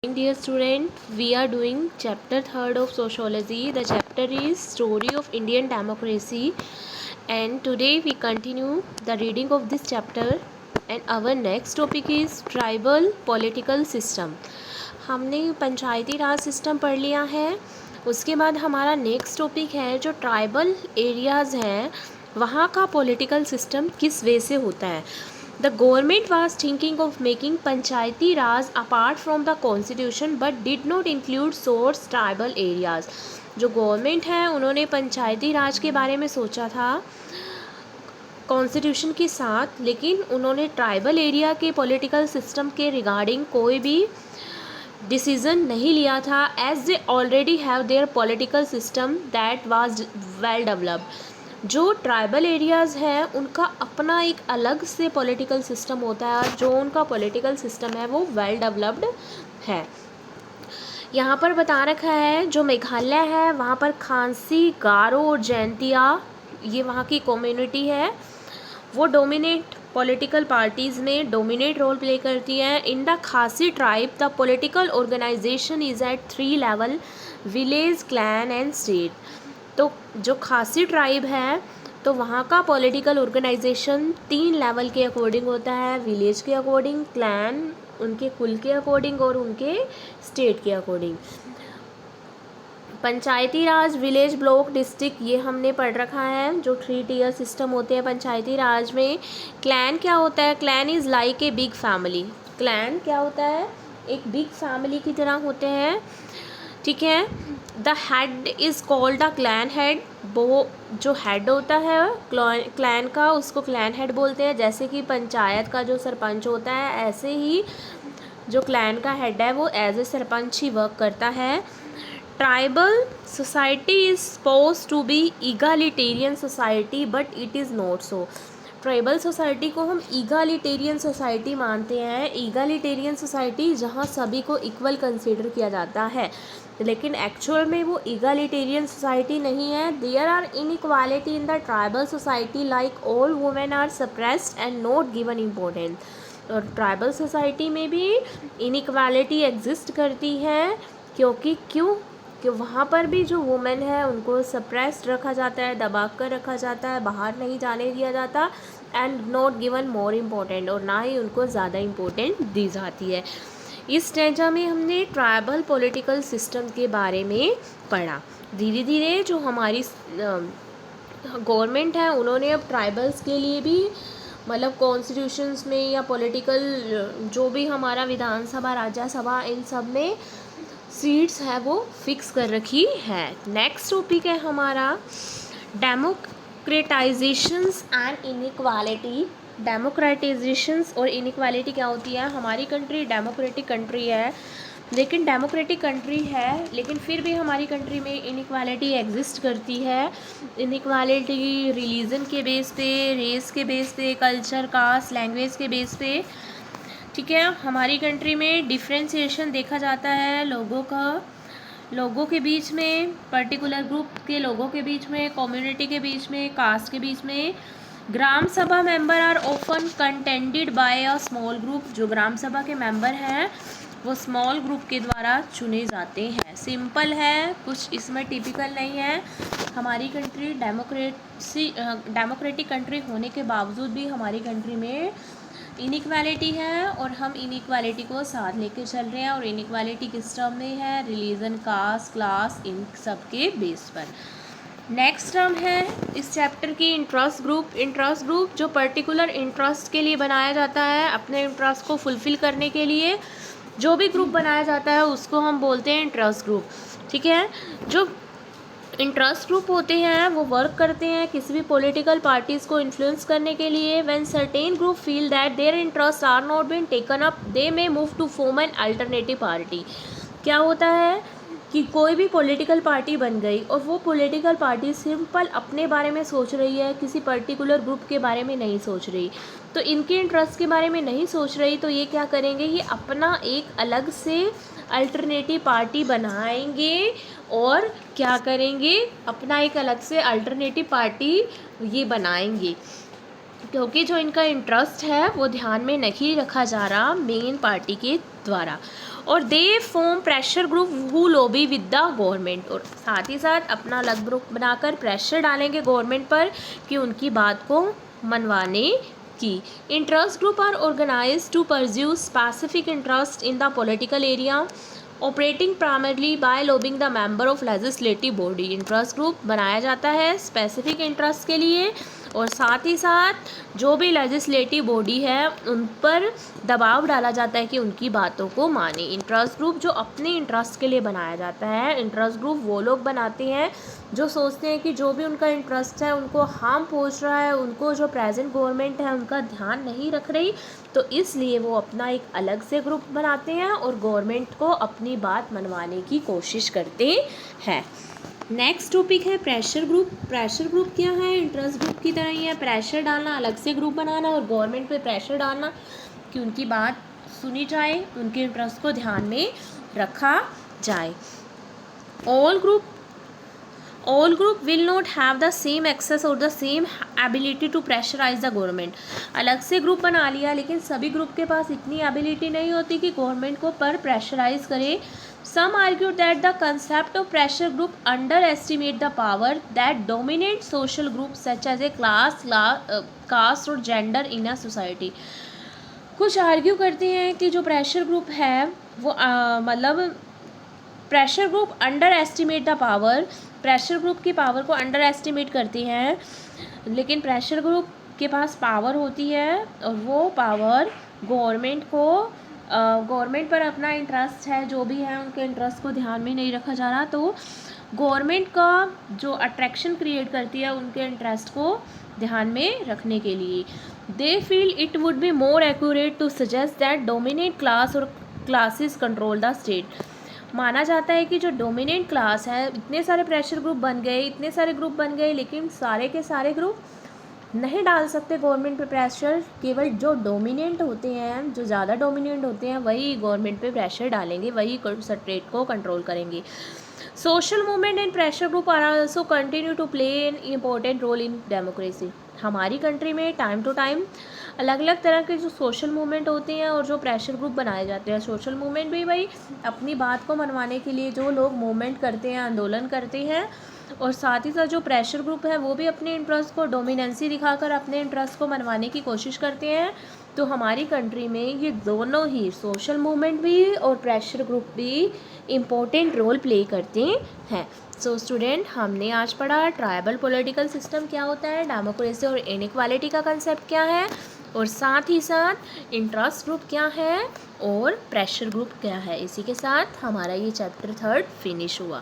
Dear student, we are doing chapter 3rd of sociology. The chapter is story of Indian democracy, and today we continue the reading of this chapter, and our next topic is tribal political system. हमने पंचायती राज system पढ़ लिया है. उसके बाद हमारा next topic है जो tribal areas हैं वहाँ का पॉलिटिकल सिस्टम किस वे से होता है. The government was thinking of making Panchayati Raj apart from the constitution but did not include source tribal areas. जो गवर्नमेंट है उन्होंने पंचायती राज के बारे में सोचा था कॉन्स्टिट्यूशन के साथ, लेकिन उन्होंने ट्राइबल एरिया के पॉलिटिकल सिस्टम के रिगार्डिंग कोई भी डिसीजन नहीं लिया था, as they already have their political system that was well developed. जो ट्राइबल एरियाज़ हैं उनका अपना एक अलग से पॉलिटिकल सिस्टम होता है और जो उनका पॉलिटिकल सिस्टम है वो वेल डेवलप्ड है. यहाँ पर बता रखा है जो मेघालय है वहाँ पर खांसी, गारो और जैंतिया ये वहाँ की कम्युनिटी है, वो डोमिनेट पॉलिटिकल पार्टीज़ में डोमिनेट रोल प्ले करती है. In the Khasi tribe the political organisation is at 3 level: village, clan and state. तो जो खासी ट्राइब है तो वहाँ का पॉलिटिकल ऑर्गेनाइजेशन 3 लेवल के अकॉर्डिंग होता है: विलेज के अकॉर्डिंग, क्लैन उनके कुल के अकॉर्डिंग और उनके स्टेट के अकॉर्डिंग. पंचायती राज, विलेज, ब्लॉक, डिस्ट्रिक्ट ये हमने पढ़ रखा है जो 3 टियर सिस्टम होते हैं पंचायती राज में. क्लैन क्या होता है? Clan is like a big family. Clan क्या होता है? एक बिग फैमिली की तरह होते हैं, ठीक है. The head is called the clan head. वो जो हेड होता है क्लैन का उसको क्लैन हेड बोलते हैं. जैसे कि पंचायत का जो सरपंच होता है ऐसे ही जो क्लैन का हेड है वो एज ए सरपंच ही वर्क करता है. Tribal society is suppose to be egalitarian society but it is not so. Tribal society को हम ईगालिटेरियन सोसाइटी मानते हैं. ईगालिटेरियन सोसाइटी जहाँ सभी को इक्वल कंसिडर किया जाता है, लेकिन एक्चुअल में वो ईगालिटेरियन सोसाइटी नहीं है. There are inequality in the tribal society, like all women are suppressed and not given importance. और ट्राइबल सोसाइटी में भी इनइक्वालिटी एग्जिस्ट करती है क्योंकि कि वहाँ पर भी जो वुमेन है उनको सप्रेस्ड रखा जाता है, दबा कर रखा जाता है, बाहर नहीं जाने दिया जाता, and not given more important, और ना ही उनको ज़्यादा इम्पोर्टेंट दी जाती है. इस स्टेजा में हमने ट्राइबल पॉलिटिकल सिस्टम के बारे में पढ़ा. धीरे धीरे जो हमारी गवर्नमेंट है उन्होंने अब ट्राइबल्स के लिए भी मतलब कॉन्स्टिट्यूशंस में या पॉलिटिकल जो भी हमारा विधानसभा, राज्यसभा, इन सब में सीट्स है वो फिक्स कर रखी है. नेक्स्ट टॉपिक है हमारा डेमोक्रेटाइजेशंस एंड इनइक्वालिटी. डेमोक्रेटाइजेशंस और इनइक्वालिटी क्या होती है? हमारी कंट्री डेमोक्रेटिक कंट्री है, लेकिन फिर भी हमारी कंट्री में इनइक्वालिटी एग्जिस्ट करती है. इनइक्वालिटी रिलीजन के बेस पे, रेस के बेस पे, कल्चर, कास्ट, लैंग्वेज के बेस पे, ठीक है. हमारी कंट्री में डिफ्रेंशिएशन देखा जाता है लोगों के बीच में, पर्टिकुलर ग्रुप के लोगों के बीच में, कम्युनिटी के बीच में, कास्ट के बीच में. Gram Sabha member are often contended by a small group. जो ग्राम सभा के मेंबर हैं वो स्मॉल ग्रुप के द्वारा चुने जाते हैं. सिंपल है, कुछ इसमें टिपिकल नहीं है. हमारी कंट्री डेमोक्रेटिक कंट्री होने के बावजूद भी हमारी कंट्री में इनइक्वालिटी है और हम इनइक्वालिटी को साथ लेके चल रहे हैं. और इनइक्वालिटी किस टर्म में है? रिलीजन, कास्ट, क्लास, इन सब के बेस पर. नेक्स्ट टर्म है इस चैप्टर की इंटरेस्ट ग्रुप. इंटरेस्ट ग्रुप जो पर्टिकुलर इंटरेस्ट के लिए बनाया जाता है, अपने इंटरेस्ट को फुलफ़िल करने के लिए जो भी ग्रुप बनाया जाता है उसको हम बोलते हैं इंटरेस्ट ग्रुप, ठीक है. जो इंटरेस्ट ग्रुप होते हैं वो वर्क करते हैं किसी भी पॉलिटिकल पार्टीज़ को इन्फ्लुएंस करने के लिए. When certain group feel that their interest are not been taken up they may move to form an alternative party. क्या होता है कि कोई भी पॉलिटिकल पार्टी बन गई और वो पॉलिटिकल पार्टी सिंपल अपने बारे में सोच रही है, किसी पर्टिकुलर ग्रुप के बारे में नहीं सोच रही, तो इनके इंटरेस्ट के बारे में नहीं सोच रही, तो ये क्या करेंगे? ये अपना एक अलग से अल्टरनेटिव पार्टी बनाएंगे और क्या करेंगे? अपना एक अलग से अल्टरनेटिव पार्टी ये बनाएंगे, क्योंकि जो इनका इंटरेस्ट है वो ध्यान में नहीं रखा जा रहा मेन पार्टी के द्वारा. और they form pressure group who lobby with the government, और साथ ही साथ अपना अलग ग्रुप बनाकर प्रेशर डालेंगे गवर्नमेंट पर कि उनकी बात को मनवाने की। Interest group are organize to pursue specific interest in the political area operating primarily by lobbying the member of legislative body. Interest group बनाया जाता है स्पेसिफिक इंटरेस्ट के लिए, और साथ ही साथ जो भी लेजिस्लेटिव बॉडी है उन पर दबाव डाला जाता है कि उनकी बातों को माने। इंटरेस्ट ग्रुप जो अपने इंटरेस्ट के लिए बनाया जाता है, इंटरेस्ट ग्रुप वो लोग बनाते हैं जो सोचते हैं कि जो भी उनका इंटरेस्ट है उनको हार्म पहुंच रहा है, उनको जो प्रेजेंट गवर्नमेंट है उनका ध्यान नहीं रख रही, तो इसलिए वो अपना एक अलग से ग्रुप बनाते हैं और गवर्नमेंट को अपनी बात मनवाने की कोशिश करते हैं। नेक्स्ट टॉपिक है प्रेशर ग्रुप। प्रेशर ग्रुप क्या है? इंटरेस्ट ग्रुप की तरह ही है, प्रेशर डालना, अलग से ग्रुप बनाना और गवर्नमेंट पे प्रेशर डालना कि उनकी बात सुनी जाए, उनके इंटरेस्ट को ध्यान में रखा जाए। All group will not have the same access or the same ability to pressurize the government। अलग से ग्रुप बना लिया लेकिन सभी ग्रुप के पास इतनी एबिलिटी नहीं होती कि गवर्नमेंट को पर प्रेशराइज करे। Some argue that the concept of pressure group underestimate the power that dominate social groups such as a class, caste और gender in a society। कुछ आर्ग्यू करते हैं कि जो प्रेशर ग्रुप है वो मतलब pressure group under estimate the power, pressure group की पावर को अंडर एस्टिमेट करती हैं, लेकिन प्रेशर ग्रुप के पास पावर होती है और वो पावर गवर्नमेंट पर अपना इंटरेस्ट है जो भी है उनके इंटरेस्ट को ध्यान में नहीं रखा जा रहा, तो गवर्नमेंट का जो अट्रैक्शन क्रिएट करती है उनके इंटरेस्ट को ध्यान में रखने के लिए। They feel it would be more accurate to suggest that dominate class और क्लासेस कंट्रोल द स्टेट। माना जाता है कि जो डोमिनेंट क्लास है, इतने सारे प्रेशर ग्रुप बन गए, इतने सारे ग्रुप बन गए, लेकिन सारे के सारे ग्रुप नहीं डाल सकते गवर्नमेंट पे प्रेशर। केवल जो डोमिनेंट होते हैं, जो ज़्यादा डोमिनेंट होते हैं, वही गवर्नमेंट पे प्रेशर डालेंगे, वही स्टेट को कंट्रोल करेंगे। Social movement and pressure group are also continue to play an important role in democracy. हमारी कंट्री में टाइम टू टाइम अलग अलग तरह के जो सोशल मूवमेंट होते हैं और जो प्रेशर ग्रुप बनाए जाते हैं। सोशल मूवमेंट भी भाई अपनी बात को मनवाने के लिए जो लोग मूवमेंट करते हैं, आंदोलन करते हैं, और साथ ही साथ जो प्रेशर ग्रुप है वो भी अपने इंटरेस्ट को डोमिनेंसी दिखाकर अपने इंटरेस्ट को मनवाने की कोशिश करते हैं। तो हमारी कंट्री में ये दोनों ही, सोशल मूवमेंट भी और प्रेशर ग्रुप भी इम्पोर्टेंट रोल प्ले करते हैं। सो स्टूडेंट, हमने आज पढ़ा ट्राइबल पॉलिटिकल सिस्टम क्या होता है, डेमोक्रेसी और इनइक्वालिटी का कंसेप्ट क्या है, और साथ ही साथ इंटरेस्ट ग्रुप क्या है और प्रेशर ग्रुप क्या है। इसी के साथ हमारा ये चैप्टर 3 फिनिश हुआ।